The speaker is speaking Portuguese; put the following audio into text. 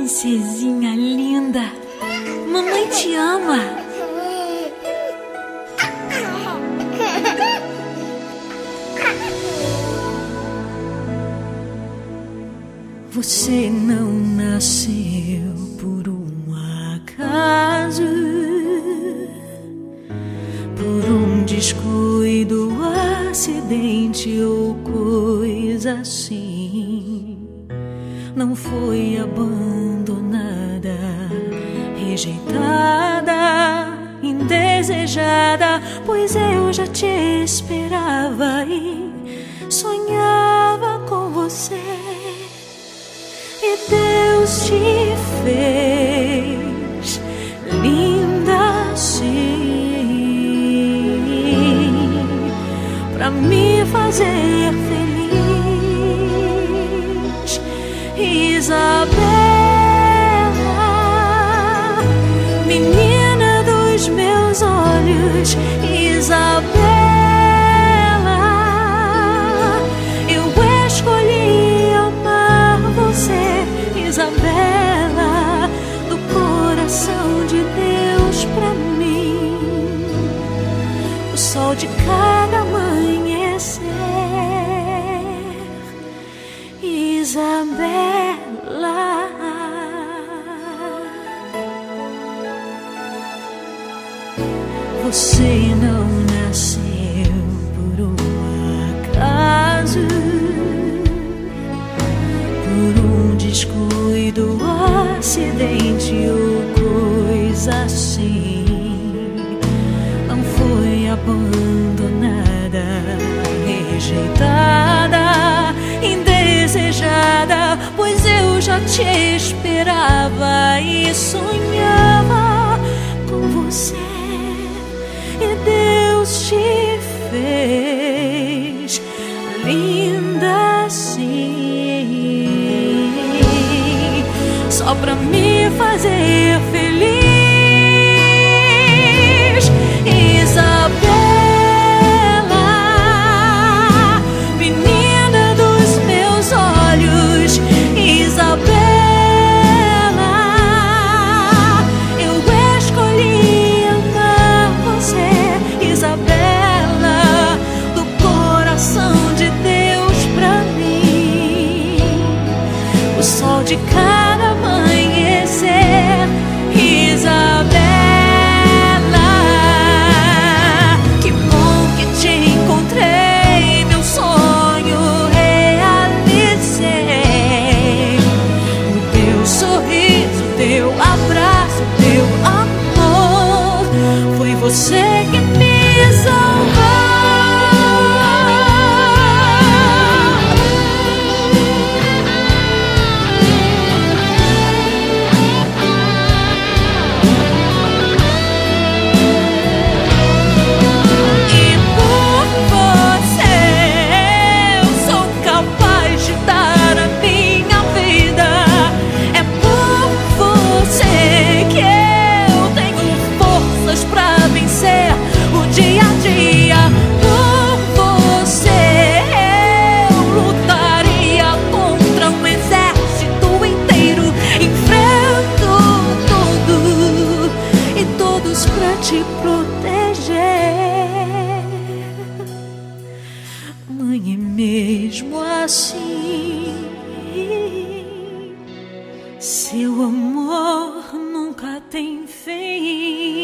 princesinha linda, mamãe te ama. Você não nasceu por um acaso, por um descuido, acidente ou coisa assim. Não foi abandonada, rejeitada, indesejada, pois eu já te esperava e sonhava com você. E Deus te fez linda assim, pra me fazer feliz. Isabela, menina dos meus olhos, Isabela, eu escolhi amar você, Isabela, do coração de Deus pra mim, o sol de cada amanhecer. Isabela, você não nasceu por um acaso, por um descuido, acidente ou coisa assim. Não foi abandonada, rejeitada, indesejada, pois eu já te esperava e sonhava com você. E Deus te fez linda assim, só pra me fazer feliz. Isabela, menina dos meus olhos, Isabela, eu escolhi amar você, Isabela, do coração de Deus pra mim, o sol de cada amanhecer. Isabela, que bom que te encontrei, meu sonho realizei. O teu sorriso, o teu abraço, o teu amor, foi você que me salvou. Pra te proteger, mãe, e mesmo assim, seu amor nunca tem fim.